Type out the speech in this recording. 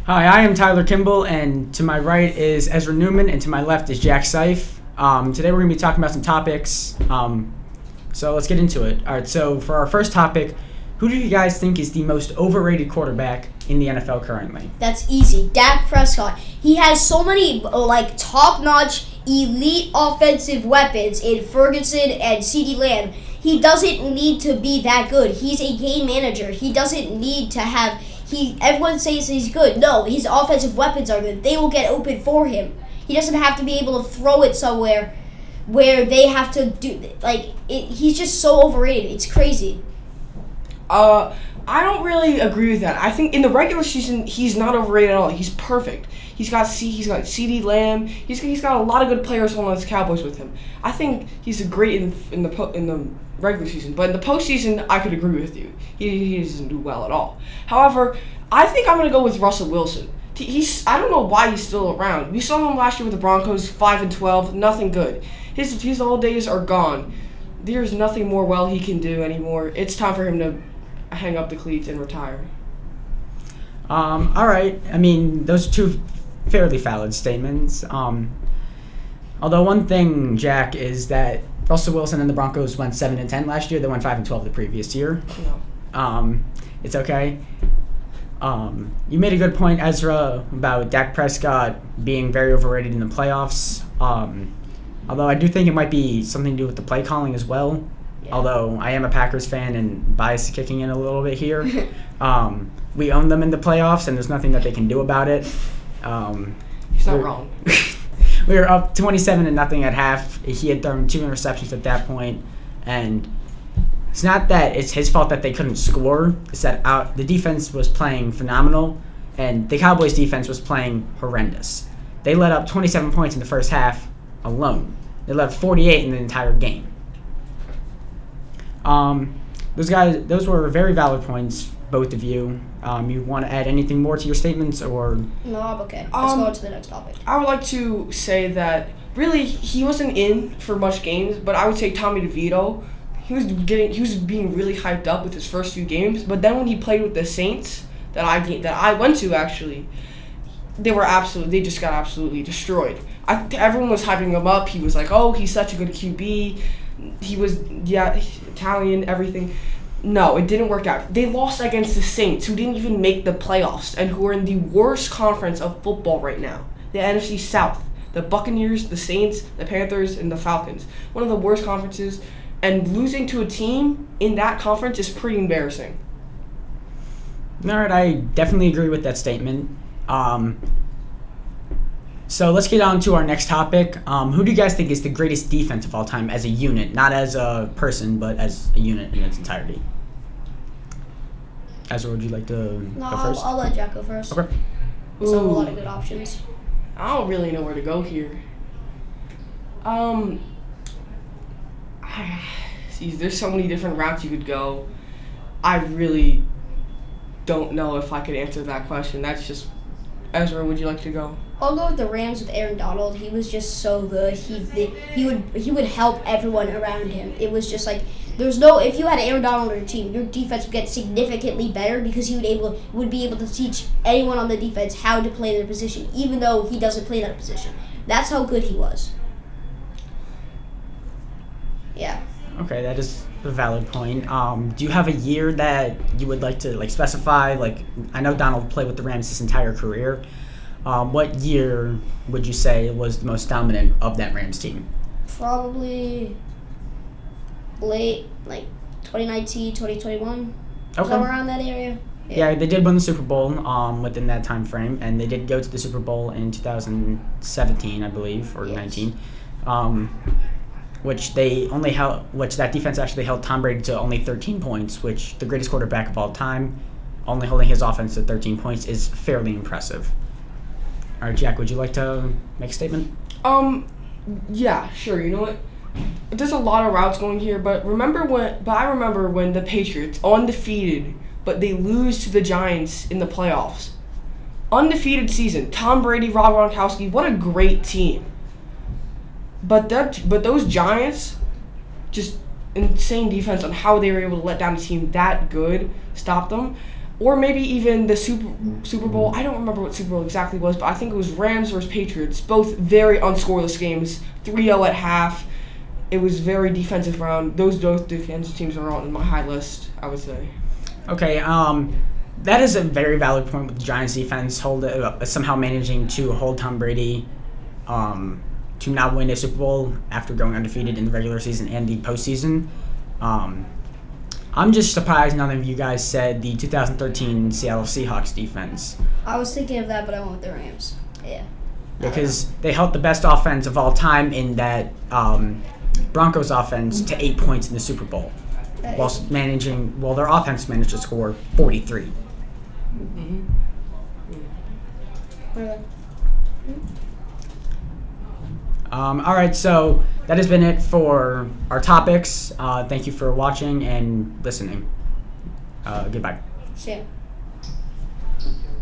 Hi, I am Tyler Kimball, and to my right is Ezra Newman, and to my left is Jack Seif. Today we're going to be talking about some topics, so let's get into it. All right, so for our first topic, who do you guys think is the most overrated quarterback in the NFL currently? That's easy. Dak Prescott. He has so many top-notch, elite offensive weapons in Ferguson and CeeDee Lamb. He doesn't need to be that good. He's a game manager. He doesn't need to have... Everyone says he's good. No, his offensive weapons are good. They will get open for him. He doesn't have to be able to throw it somewhere where they have to do... he's just so overrated. It's crazy. I don't really agree with that. I think in the regular season, he's not overrated at all. He's perfect. He's got CeeDee Lamb. He's got a lot of good players on the Cowboys with him. I think he's great in the regular season, but in the postseason, I could agree with you. He doesn't do well at all. However, I think I'm gonna go with Russell Wilson. I don't know why he's still around. We saw him last year with the Broncos, 5-12, nothing good. His old days are gone. There's nothing more he can do anymore. It's time for him to hang up the cleats and retire. All right. I mean, those are two fairly valid statements. Although one thing, Jack, is that Russell Wilson and the Broncos went 7-10 last year. They went 5-12 the previous year. No. It's okay. You made a good point, Ezra, about Dak Prescott being very overrated in the playoffs. Although I do think it might be something to do with the play calling as well. Yeah. Although I am a Packers fan and bias is kicking in a little bit here. We own them in the playoffs, and there's nothing that they can do about it. He's not wrong. We were up 27-0 at half. He had thrown 2 interceptions at that point, and it's not that it's his fault that they couldn't score. It's that the defense was playing phenomenal, and the Cowboys' defense was playing horrendous. They let up 27 points in the first half alone. They let up 48 in the entire game. Those were very valid points, both of you. You want to add anything more to your statements, or? No, I'm okay. Let's go on to the next topic. I would like to say that really he wasn't in for much games, but I would say Tommy DeVito, he was being really hyped up with his first few games, but then when he played with the Saints that I went to actually, they just got absolutely destroyed. Everyone was hyping him up. He was like, oh, he's such a good QB. He was, Italian, everything. No, it didn't work out. They lost against the Saints, who didn't even make the playoffs and who are in the worst conference of football right now, the NFC South. The Buccaneers, the Saints, the Panthers, and the Falcons. One of the worst conferences, and losing to a team in that conference is pretty embarrassing. All right, I definitely agree with that statement. So let's get on to our next topic. Who do you guys think is the greatest defense of all time as a unit? Not as a person, but as a unit in its entirety. Ezra, would you like to go first? I'll let Jack go first. Okay. So a lot of good options. I don't really know where to go here. There's so many different routes you could go. I really don't know if I could answer that question. That's just... Ezra, would you like to go? I'll go with the Rams with Aaron Donald. He was just so good. He would help everyone around him. It was just like if you had Aaron Donald on your team, your defense would get significantly better because he would be able to teach anyone on the defense how to play their position, even though he doesn't play that position. That's how good he was. Yeah. Okay, that is a valid point. Do you have a year that you would like to specify? I know Donald played with the Rams his entire career. What year would you say was the most dominant of that Rams team? Probably late, 2019, 2021. Okay. Somewhere around that area. Yeah, they did win the Super Bowl within that time frame, and they did go to the Super Bowl in 2017, I believe, or 19. Which that defense actually held Tom Brady to only 13 points, which the greatest quarterback of all time, only holding his offense to 13 points is fairly impressive. All right, Jack, would you like to make a statement? Yeah, sure. You know what? There's a lot of routes going here, but I remember when the Patriots, undefeated, but they lose to the Giants in the playoffs. Undefeated season. Tom Brady, Rob Gronkowski, what a great team. But those Giants, just insane defense on how they were able to let down a team that good, stop them. or maybe even the Super Bowl. I don't remember what Super Bowl exactly was, but I think it was Rams versus Patriots. Both very unscoreless games, 3-0 at half. It was very defensive round. Those defensive teams are on my high list, I would say. Okay, that is a very valid point with the Giants defense somehow managing to hold Tom Brady to not win a Super Bowl after going undefeated in the regular season and the postseason. I'm just surprised none of you guys said the 2013 Seattle Seahawks defense. I was thinking of that, but I went with the Rams. Yeah. Because they held the best offense of all time in that Broncos offense to 8 points in the Super Bowl, while their offense managed to score 43. All right, so that has been it for our topics. Thank you for watching and listening. Goodbye. See ya.